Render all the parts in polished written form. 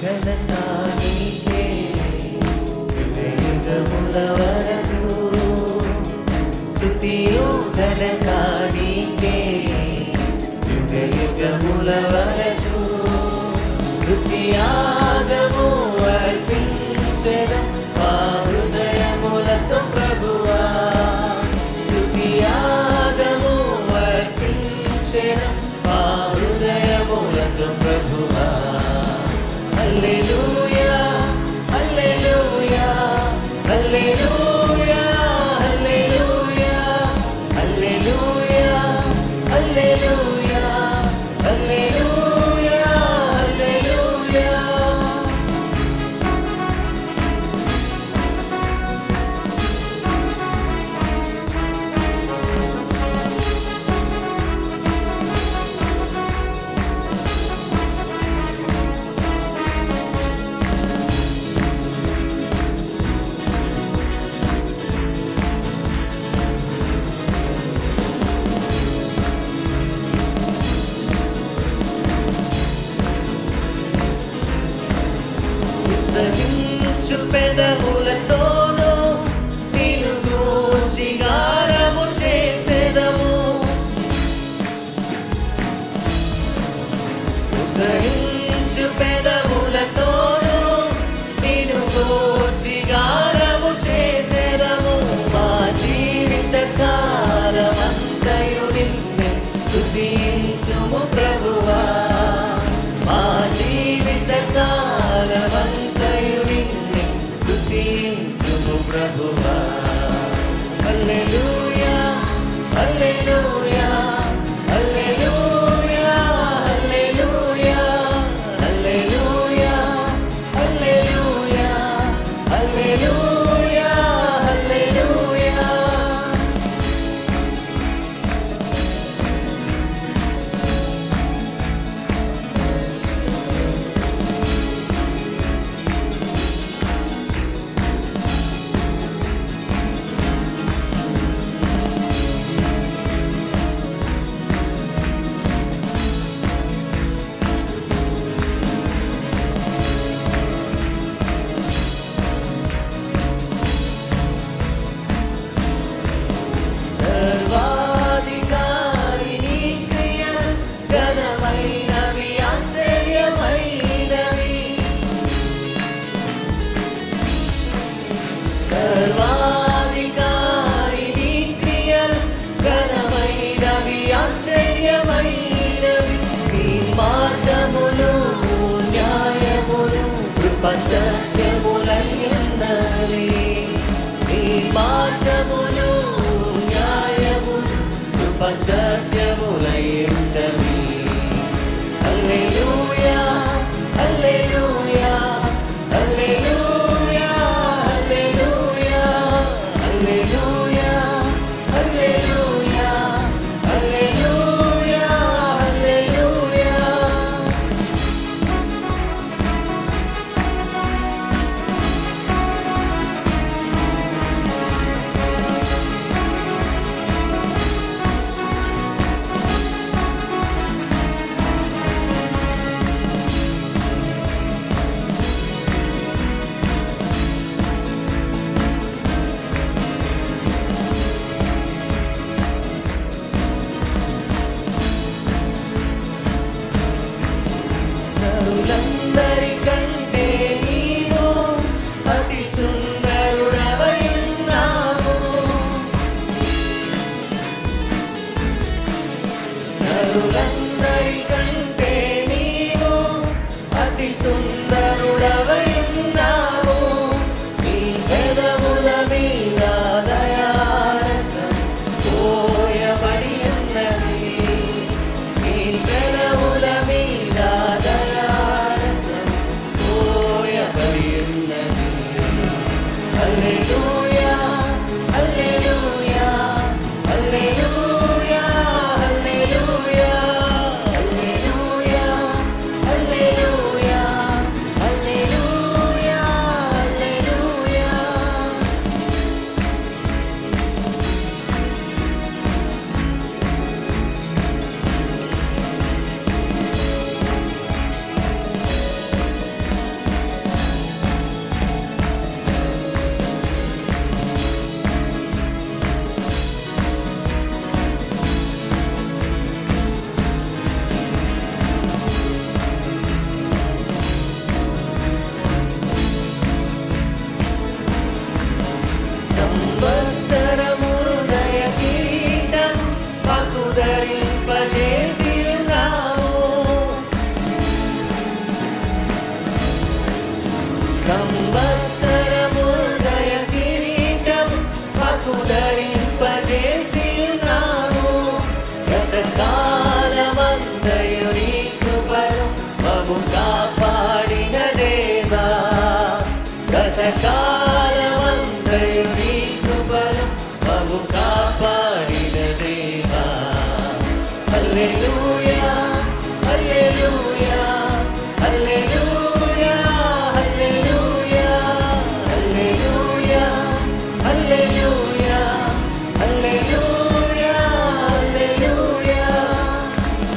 ఘనత నీకే యుగయుగముల వరకు స్తుతియు ఘనత నీకే యుగయుగముల వరకు స్తుతియాగము అర్పించెదం మా హృదయములతో ప్రభువా స్తుతియాగము అర్పించెదం మా హృదయములతో ప్రభువా హల్లెలూయా హల్లెలూయా హల్లెలూయా హల్లెలూయా హల్లెలూయా హల్లెలూయా హల్లెలూయా హల్లెలూయా ఉత్సహించు పెదవులతోనూ నిన్ను గూర్చి గానము చేసెదము ఉత్సహించు పెదవులతోనూ నిన్ను గూర్చి గానము చేసెదము మా జీవిత కాలమంతయు నిన్నే స్తుతించుము ప్రభువా మా జీవిత కాలమంతయు నిన్నే స్తుతించుము ప్రభువా హల్లెలూయా హల్లెలూయా హల్లెలూయా హల్లెలూయా హల్లెలూయా హల్లెలూయా హల్లెలూయా హల్లెలూయా సర్వాధికారి నీ క్రియలు ఘనమైనవి ఆశ్చర్యమైనవి సర్వాధికారి నీ క్రియలు ఘనమైనవి ఆశ్చర్యమైనవి నీ మార్గములు న్యాయములు కృప సత్యములై ఉన్నవి నీ మార్గములు న్యాయములు కృప సత్యములై ఉన్నవి హల్లెలూయా హల్లెలూయా హల్లెలూయా హల్లెలూయా హల్లెలూయా హల్లెలూయా హల్లెలూయా హల్లెలూయా సంవత్సరము దయ కిరీటం మాకు ధరింపజేసి ఉన్నాము. గతకాలమంతయు నీ కృపను మము కాపాడిన దేవా. గతకాలమంతయు నీ కృపను మము కాపాడిన దేవా. హల్లెలూయా హల్లెలూయా హల్లెలూయా హల్లెలూయా హల్లెలూయా హల్లెలూయా హల్లెలూయా హల్లెలూయా.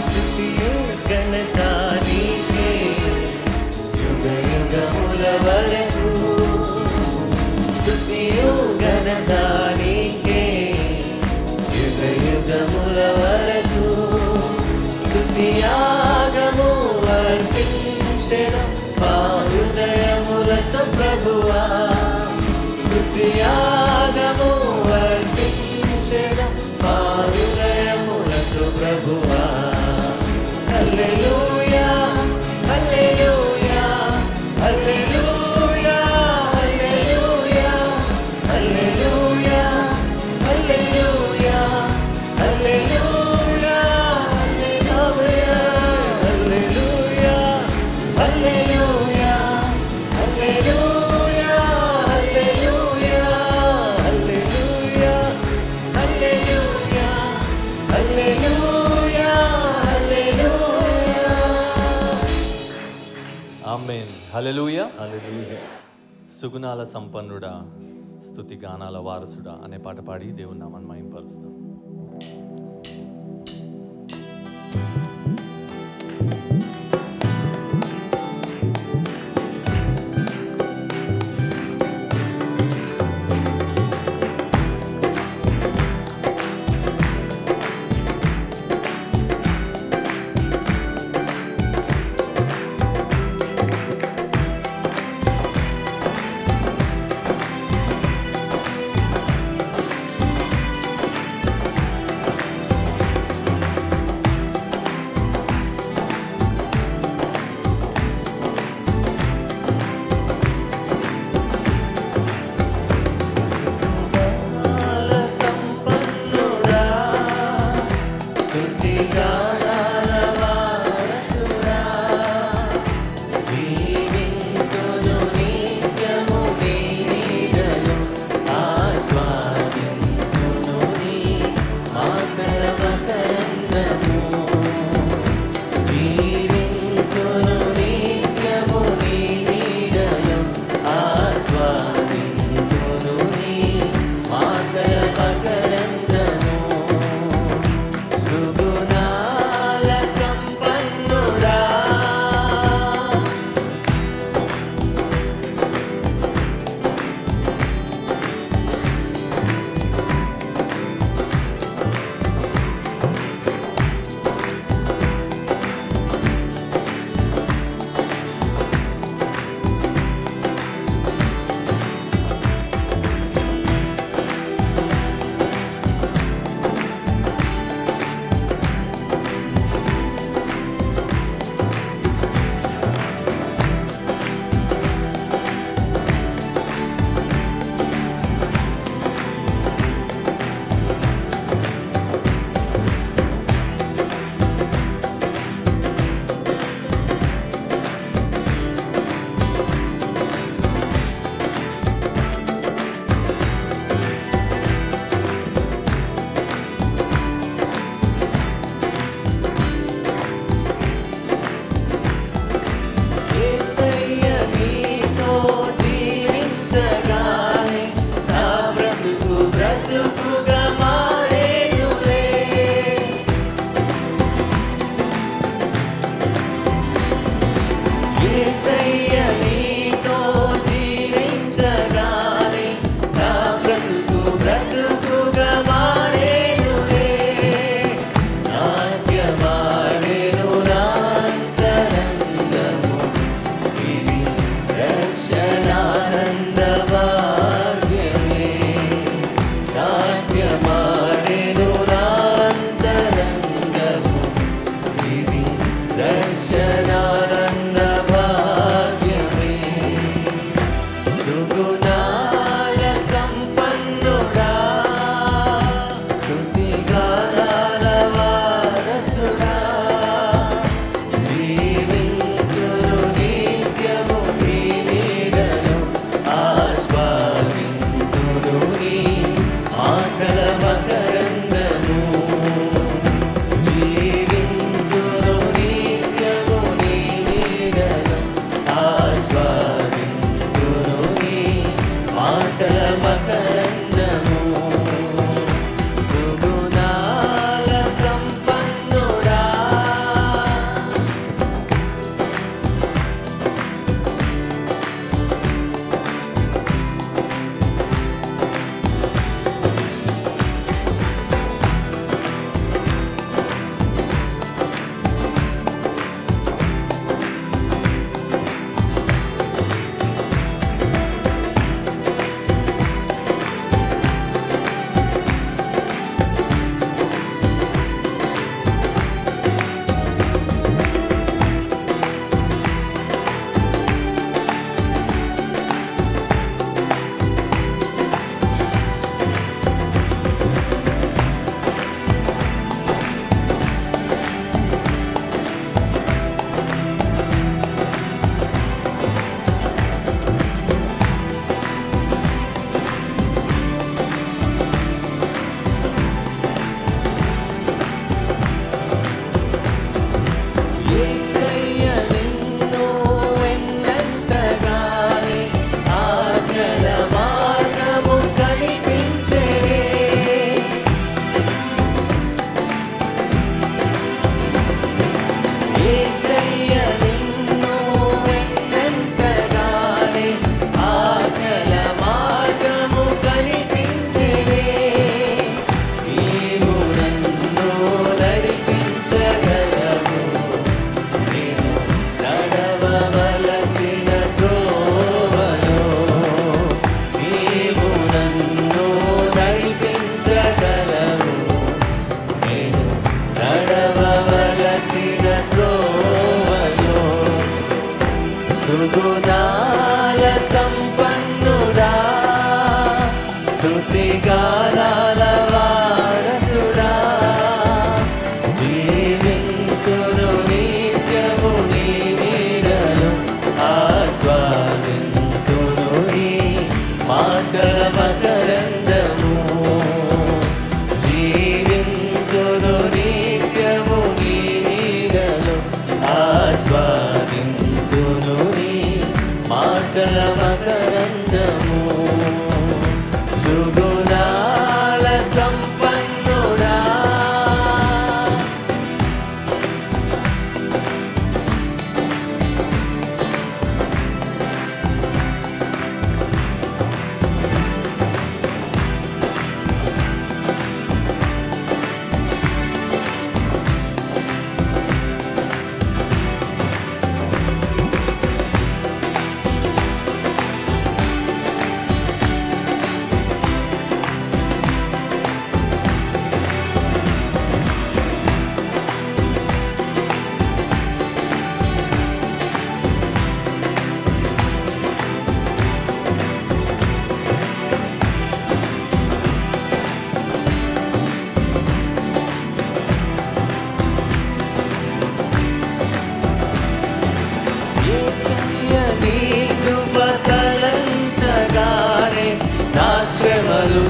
స్తుతియు ఘనత నీకే యుగ యుగముల వరకు. స్తుతియు ఘనత నీకే యుగ యుగముల వరకు. స్తుతియాగము అర్పించెదం మా హృదయములతో ప్రభువా. స్తుతియాగము అర్పించెదం మా హృదయములతో ప్రభువా. హల్లెలూయా హల్లెలూయా హల్లెలూయా హల్లెలూయా హల్లెలూయా హల్లెలూయా హల్లెలూయా హల్లెలూయా హల్లెలూయా హల్లెలూయా హల్లెలూయా హల్లెలూయా హల్లెలూయా హల్లెలూయా హల్లెలూయా. ఆమేన్. హల్లెలూయా. హల్లెలూయా. సుగుణాల సంపన్నుడా, స్తుతి గానాల వారసుడా అనే పాట పాడి దేవుని నామాన్ని మహింపరుస్తాం. దర్శనానంద భాగ్యమే సుగుణాల సంపన్నుడా స్తుతిగానాల వారసుడా జీవింతును నిత్యము నీ నీడలో ఆస్వాదింతును నీ మాటల మకరందము జీవింతును నిత్యము నీ నీడలో ఆస్వాదింతును నీ మాటల మకరందము సుగుణాల సంపన్నుడా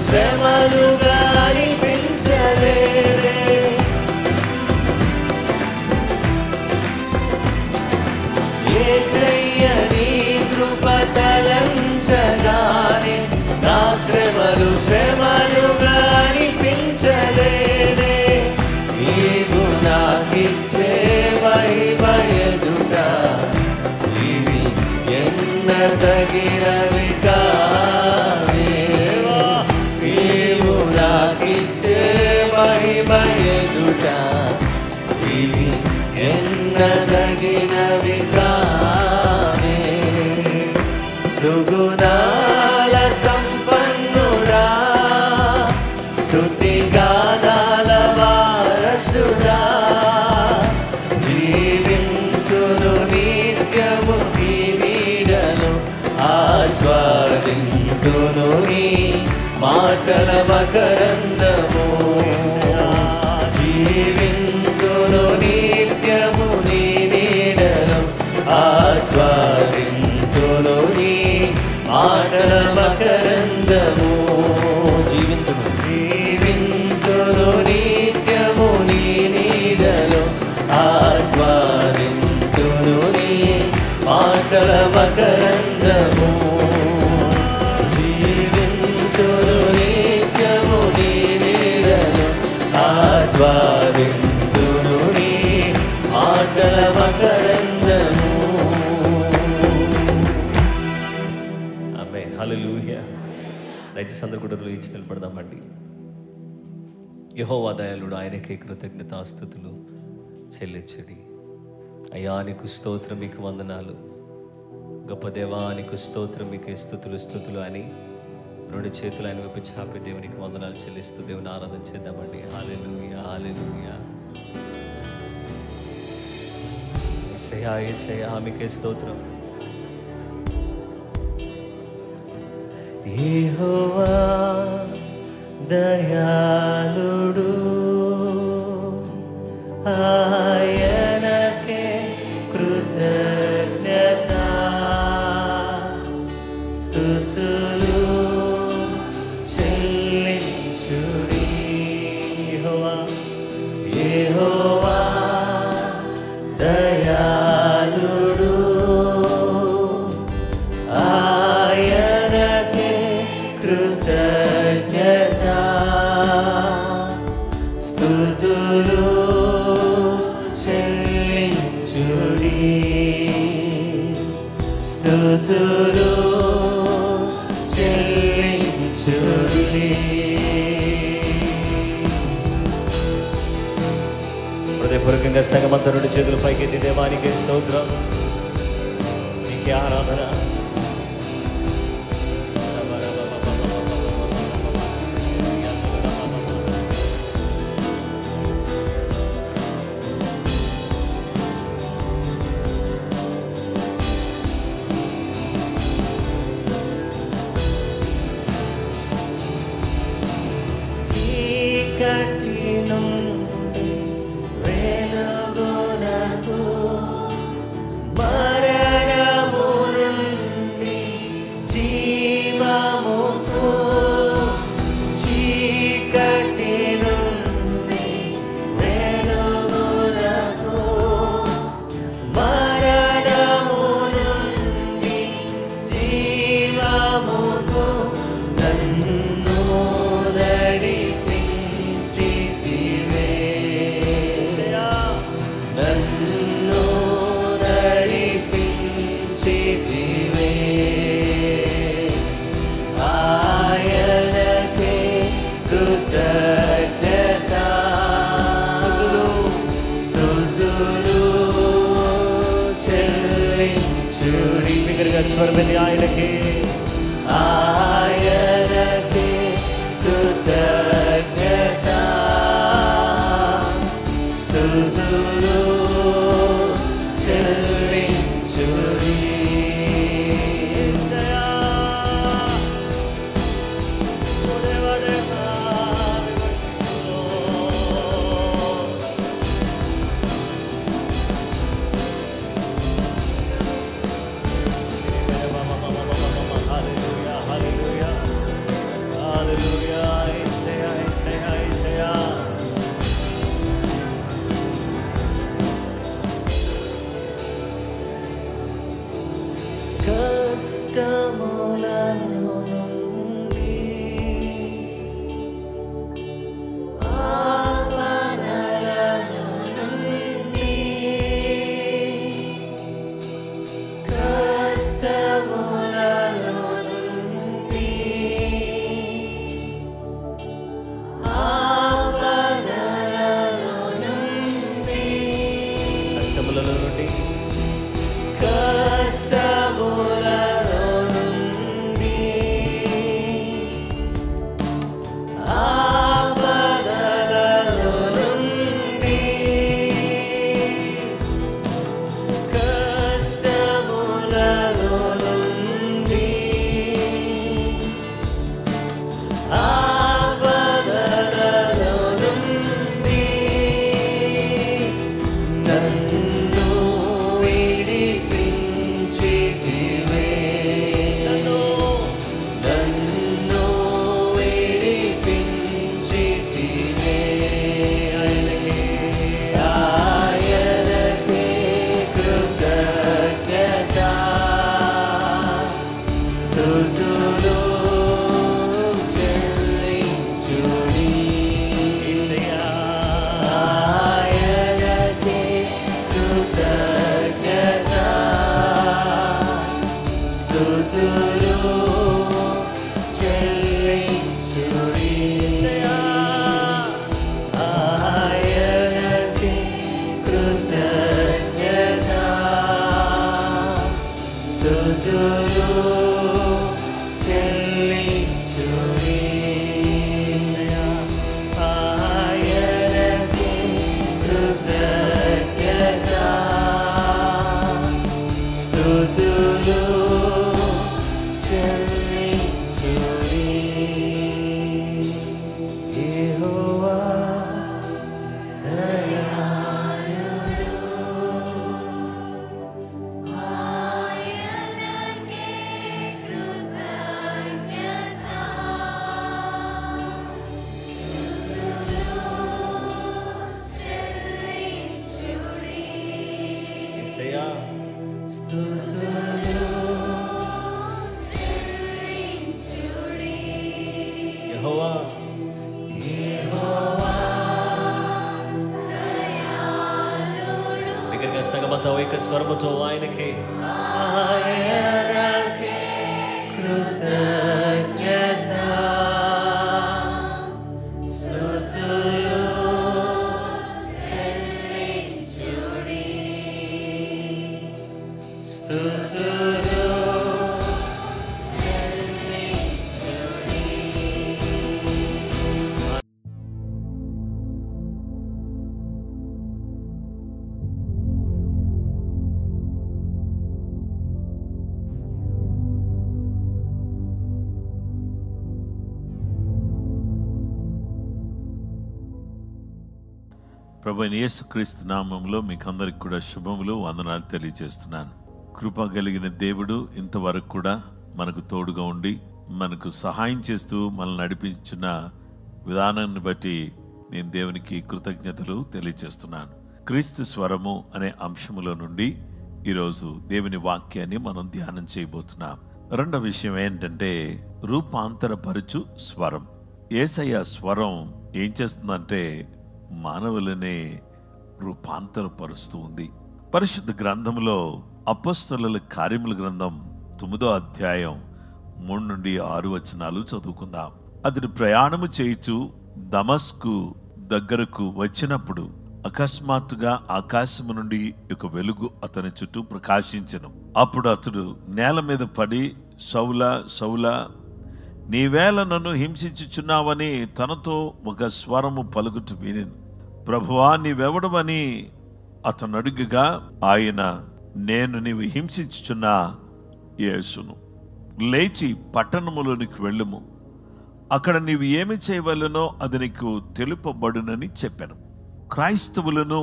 శ్రమలుగా అనిపించలేదే యేసయ్య నీ కృప తలంచగానే నా శ్రమలుగా అనిపించలేదే నీవు నాకిచ్చే మహిమ ఎదుట ఇవి ఎన్నదగినవి మహిమ ఎదుట ఇవి ఎన్నదగినవి కానే సుగుణాల సంపన్నుడా స్తుతిగానాల వారసుడా జీవింతును నిత్యము నీ నీడలో ఆస్వాదింతును నీ మాటల మకరందము జీవింతును నిత్యము నీ నీడలో ఆస్వాదింతును నీ మాటల మకరందము జీవింతును నిత్యము నీ నీడలో ఆస్వాదింతును నీ మాటల మకరందము ఆస్వాదింతును నీ మాటల మకరందము. ఆమేన్. హల్లెలూయా. దయచేసి అందరూ కూడా లేచి నిలబడదామండి. యెహోవా దయాళుడు, ఆయనకే కృతజ్ఞతాస్తుతులు చెల్లించడి. అయ్యా నీకు స్తోత్రం, మీకు వందనాలు. గొప్ప దేవా నీకు స్తోత్రం, మీకే స్తుతులు అని రెండు చేతులు ఆయన వైపు చాపి దేవునికి వందనాలు చెల్లిస్తూ దేవుని ఆరాధన చేద్దామండి. హల్లెలూయా, హల్లెలూయా. యేసయ్యా, యేసయ్యా మీకే స్తోత్రం. యెహోవా దయాళుడు, ఆయనకే కృతజ్ఞత స్తుతులు చెల్లించుడి. యెహోవా దయాళుడు, ఆయనకే కృతజ్ఞత స్తుతులు చెల్లించుడి. స్తుతులు చెల్లించుడి. హృదయపూర్వకంగా సంగమంతా రెండు చేతులు పైకెత్తి దేవానికి స్తోత్రం, నీకే ఆరాధన. బిగ్గరగా స్వరమెత్తి ఆయనకి ఆయనకి కృతజ్ఞత స్తుతులు చెల్లించుడి. కష్టములలో నుండి ఆపదలలో నుండి కష్టములలో నుండి ఆపదలలో నుండి కష్టములలో నుండి కష్టములలో నుండి ఆపదలలో నుండి కష్టములలో నుండి ఆపదలలో నుండి నన్ను విడిపించితివే. నన్ను విడిపించితివే. ఆయనకే కృతజ్ఞత స్తుతులు చెల్లించుడి. ఆయనకే కృతజ్ఞత స్తుతులు చెల్లించుడి. ఆయనకే కృతజ్ఞత స్తుతులు చెల్లించుడి. ఆయనకే కృతజ్ఞత స్తుతులు చెల్లించుడి. యెహోవా దయాళుడు, ఆయనకే కృతజ్ఞత చెల్లించుడి. యేసయ్యా స్తుతులు చెల్లించుడి. యెహోవా బిగ్గరగా సగమంతా ఏక స్వరముతో ఆయనకి ఆయనకే కృతజ్ఞత స్తుతులు చెల్లించుడి. స్తుతులు ప్రభువైన యేసుక్రీస్తు నామంలో మీకు అందరికి కూడా శుభములు వందనాలు తెలియజేస్తున్నాను. కృప కలిగిన దేవుడు ఇంతవరకు కూడా మనకు తోడుగా ఉండి మనకు సహాయం చేస్తూ మనల్ని నడిపించిన విధానాన్ని బట్టి నేను దేవునికి కృతజ్ఞతలు తెలియజేస్తున్నాను. క్రీస్తు స్వరము అనే అంశములో నుండి ఈరోజు దేవుని వాక్యాన్ని మనం ధ్యానం చేయబోతున్నాం. రెండవ విషయం ఏంటంటే రూపాంతరపరచు స్వరం. యేసయ్య స్వరం ఏం చేస్తుందంటే మానవులనే రూపాంతరపరుస్తూ ఉంది. పరిశుద్ధ గ్రంథంలో అపొస్తలుల కార్యముల గ్రంథం 9వ అధ్యాయం 3 నుండి 6 వచనాలు చదువుకుందాం. అతడు ప్రయాణము చేయుచు దమస్కు దగ్గరకు వచ్చినప్పుడు అకస్మాత్తుగా ఆకాశము నుండి ఒక వెలుగు అతని చుట్టూ ప్రకాశించెను. అప్పుడు అతడు నేల మీద పడి, సౌలా సౌలా, నీవేళ నన్ను హింసించుచున్నావని తనతో ఒక స్వరము పలుకుతూ వినిను. ప్రభువా, నీవెవడవని అతను అడుగగా ఆయన, నేను నీవు హింసించుచున్న యేసును. లేచి పట్టణములోనికి వెళ్ళుము, అక్కడ నీవు ఏమి చేయవలెనో అది నీకు తెలుపబడునని చెప్పాను. క్రైస్తవులను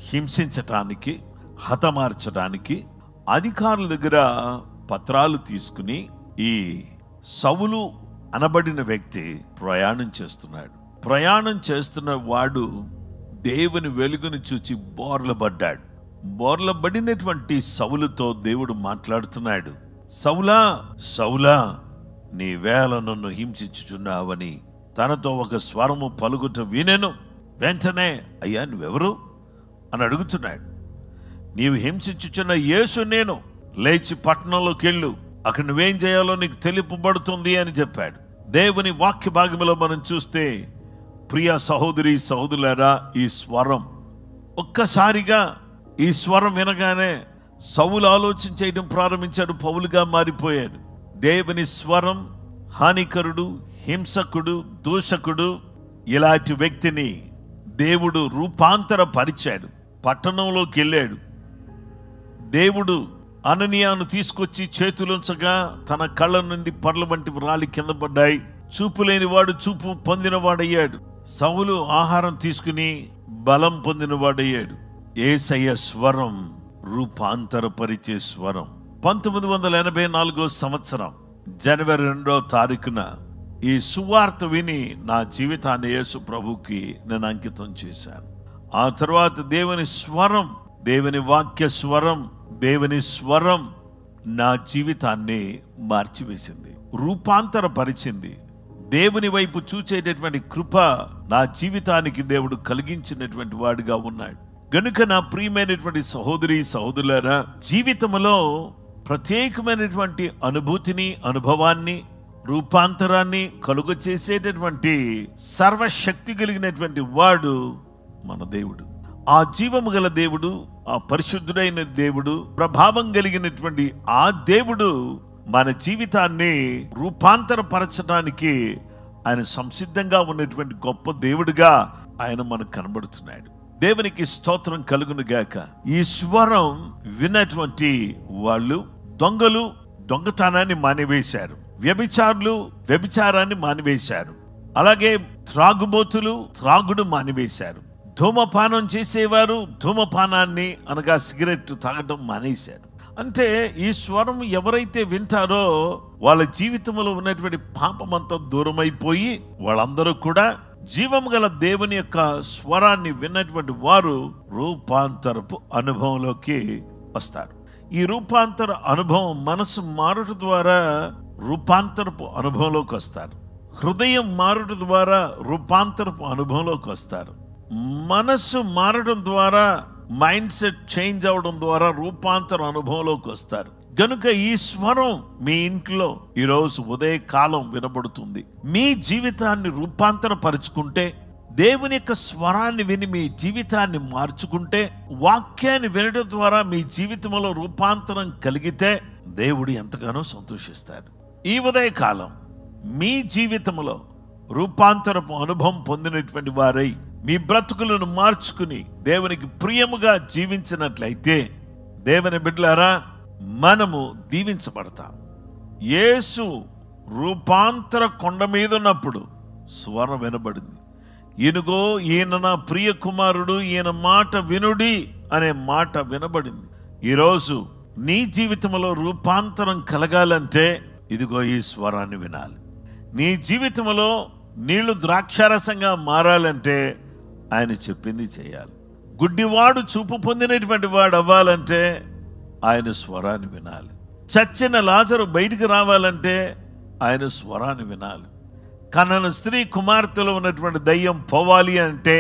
హింసించటానికి, హతమార్చడానికి అధికారుల దగ్గర పత్రాలు తీసుకుని ఈ సౌలు అనబడిన వ్యక్తి ప్రయాణం చేస్తున్నాడు. ప్రయాణం చేస్తున్న వాడు దేవుని వెలుగును చూచి బోర్లబడ్డాడు. బోర్లబడినటువంటి సౌలుతో దేవుడు మాట్లాడుతున్నాడు. సౌలా సౌలా, నీవేళ నన్ను హింసించుచున్నావని తనతో ఒక స్వరము పలుకుట వినెను. వెంటనే, అయ్యా నువ్వెవరు అని అడుగుతున్నాడు. నీవు హింసించుచున్న యేసు నేను, లేచి పట్టణంలోకి వెళ్ళు, అక్కడ నువ్వేం చేయాలో నీకు తెలుపబడుతుంది అని చెప్పాడు. దేవుని వాక్య భాగంలో మనం చూస్తే, ప్రియ సహోదరి సహోదరులారా, ఈ స్వరం ఒక్కసారిగా ఈ స్వరం వినగానే సౌలు ఆలోచన చేయడం ప్రారంభించాడు, పౌలుగా మారిపోయాడు. దేవుని స్వరం హానికరుడు, హింసకుడు, దూషకుడు ఇలాంటి వ్యక్తిని దేవుడు రూపాంతరపరిచాడు. పట్టణంలోకి వెళ్ళాడు. దేవుడు అననీయాను తీసుకొచ్చి చేతులుంచగా తన కళ్ళ నుండి పర్ల వంటివి రాలి కింద పడ్డాయి. చూపు లేనివాడు చూపు పొందినవాడయ్యాడు. సౌలు ఆహారం తీసుకుని బలం పొందినవాడయ్యాడు. యేసయ్య స్వరం రూపాంతరపరిచే స్వరం. 1984 సంవత్సరం జనవరి 2వ తారీఖున ఈ సువార్త విని నా జీవితాన్ని యేసు ప్రభుకి నేను అంకితం చేశాను. ఆ తర్వాత దేవుని స్వరం, దేవుని వాక్య స్వరం, దేవుని స్వరం నా జీవితాన్ని మార్చివేసింది, రూపాంతరపరిచింది. దేవుని వైపు చూచేటటువంటి కృప నా జీవితానికి దేవుడు కలిగించినటువంటి వాడిగా ఉన్నాడు. గనుక నా ప్రియమైనటువంటి సహోదరి సహోదరులారా, జీవితంలో ప్రత్యేకమైనటువంటి అనుభూతిని, అనుభవాన్ని, రూపాంతరాన్ని కలుగ చేసేటటువంటి సర్వశక్తి కలిగినటువంటి వాడు మన దేవుడు. ఆ జీవము గల దేవుడు, ఆ పరిశుద్ధుడైన దేవుడు, ప్రభావం కలిగినటువంటి ఆ దేవుడు మన జీవితాన్ని రూపాంతరపరచడానికి ఆయన సంసిద్ధంగా ఉన్నటువంటి గొప్ప దేవుడిగా ఆయన మనకు కనబడుతున్నాడు. దేవునికి స్తోత్రం కలుగును గాక. ఈ స్వరం విన్నటువంటి వాళ్ళు దొంగలు దొంగతనాన్ని మానివేశారు, వ్యభిచారులు వ్యభిచారాన్ని మానివేశారు, అలాగే త్రాగుబోతులు త్రాగుడు మానివేశారు, ధూమపానం చేసేవారు ధూమపానాన్ని అనగా సిగరెట్ తాగడం మానేశారు. అంటే ఈ స్వరం ఎవరైతే వింటారో వాళ్ళ జీవితంలో ఉన్నటువంటి పాపమంతా దూరమైపోయి వాళ్ళందరూ కూడా జీవం గల దేవుని యొక్క స్వరాన్ని విన్నటువంటి వారు రూపాంతరపు అనుభవంలోకి వస్తారు. ఈ రూపాంతర అనుభవం మనసు మారుట ద్వారా రూపాంతరపు అనుభవంలోకి వస్తారు. హృదయం మారుట ద్వారా రూపాంతరపు అనుభవంలోకి వస్తారు. మనసు మారడం ద్వారా, మైండ్ సెట్ చేంజ్ అవడం ద్వారా రూపాంతర అనుభవంలోకి వస్తారు. గనుక ఈ స్వరం మీ ఇంట్లో ఈరోజు ఉదయకాలం వినబడుతుంది. మీ జీవితాన్ని రూపాంతరపరుచుకుంటే, దేవుని యొక్క స్వరాన్ని విని మీ జీవితాన్ని మార్చుకుంటే, వాక్యాన్ని వినడం ద్వారా మీ జీవితంలో రూపాంతరం కలిగితే దేవుడు ఎంతగానో సంతోషిస్తాడు. ఈ ఉదయకాలం మీ జీవితంలో రూపాంతరపు అనుభవం పొందినటువంటి వారై మీ బ్రతుకులను మార్చుకుని దేవునికి ప్రియముగా జీవించినట్లయితే, దేవుని బిడ్డలారా, మనము దీవించబడతాం. యేసు రూపాంతర కొండ మీద ఉన్నప్పుడు స్వరం వినబడింది. ఈయనగో ఈయన నా ప్రియ కుమారుడు, ఈయన మాట వినుడి అనే మాట వినబడింది. ఈరోజు నీ జీవితంలో రూపాంతరం కలగాలంటే ఇదిగో ఈ స్వరాన్ని వినాలి. నీ జీవితంలో నీళ్లు ద్రాక్షారసంగా మారాలంటే ఆయన చెప్పింది చేయాలి. గుడ్డివాడు చూపు పొందినటువంటి వాడు అవ్వాలంటే ఆయన స్వరాన్ని వినాలి. చచ్చిన లాజరు బయటికి రావాలంటే ఆయన స్వరాన్ని వినాలి. కనన స్త్రీ కుమార్తెలో ఉన్నటువంటి దయ్యం పోవాలి అంటే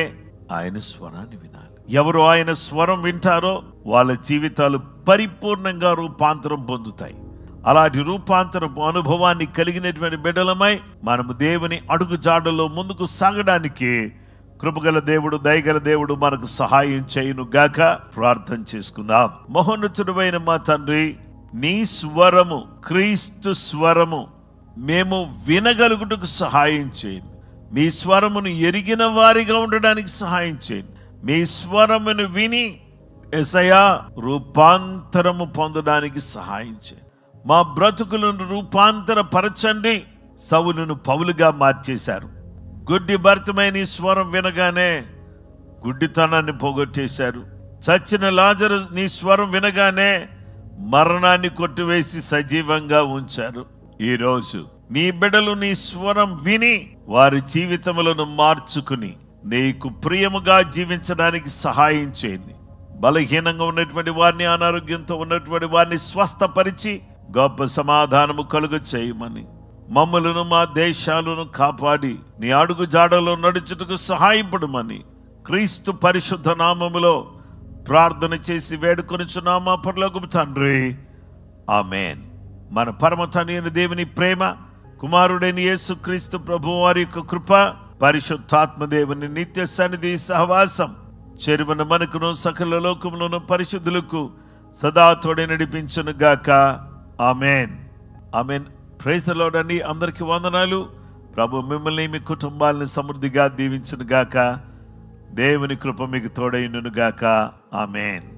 ఆయన స్వరాన్ని వినాలి. ఎవరు ఆయన స్వరం వింటారో వాళ్ళ జీవితాలు పరిపూర్ణంగా రూపాంతరం పొందుతాయి. అలాంటి రూపాంతరపు అనుభవాన్ని కలిగినటువంటి బిడ్డలమై మనము దేవుని అడుగు జాడల్లో ముందుకు సాగడానికి కృపగల దేవుడు, దయగల దేవుడు మనకు సహాయం చేయును గాక. ప్రార్థన చేసుకుందాం. మహోన్నతుడైన మా తండ్రి, నీ స్వరము, క్రీస్తు స్వరము మేము వినగలుగుటకు సహాయం చేయండి. మీ స్వరమును ఎరిగిన వారిగా ఉండడానికి సహాయం చేయండి. మీ స్వరమును విని యేసయ్యా రూపాంతరము పొందడానికి సహాయం చేయండి. మా బ్రతుకులను రూపాంతరపరచండి. సౌలును పౌలుగా మార్చేశారు. గుడ్డి భర్తమైన నీ స్వరం వినగానే గుడ్డితనాన్ని పోగొట్టేశారు. చచ్చిన లాజరు నీ స్వరం వినగానే మరణాన్ని కొట్టివేసి సజీవంగా ఉంచారు. ఈరోజు నీ బిడ్డలు నీ స్వరం విని వారి జీవితములను మార్చుకుని నీకు ప్రియముగా జీవించడానికి సహాయం చేయండి. బలహీనంగా ఉన్నటువంటి వారిని, అనారోగ్యంతో ఉన్నటువంటి వారిని స్వస్థపరిచి గొప్ప సమాధానము కలుగ చేయమని, మమ్మలను మా దేశాలను కాపాడి నీ అడుగు జాడలో నడుచుటకు సహాయపడమని క్రీస్తు పరిశుద్ధ నామములో ప్రార్థన చేసి వేడుకొనుచున్నాము మా పరలోకపు తండ్రి. ఆమేన్. మన పరమ తండ్రి అయిన దేవుని ప్రేమ, కుమారుడైన యేసుక్రీస్తు ప్రభువు వారి యొక్క కృప, పరిశుద్ధాత్మ దేవుని నిత్య సన్నిధి సహవాసం చెరువన మనకును సకల లోకములను పరిశుద్ధులకు సదా తోడే నడిపించును గాక. ఆమేన్. ఆమేన్. ప్రైజ్ ది లార్డ్ అండి. అందరికీ వందనాలు. ప్రభు మిమ్మల్ని మీ కుటుంబాలను సమృద్ధిగా దీవించును గాక. దేవుని కృప మీకు తోడైనను గాక. ఆమేన్.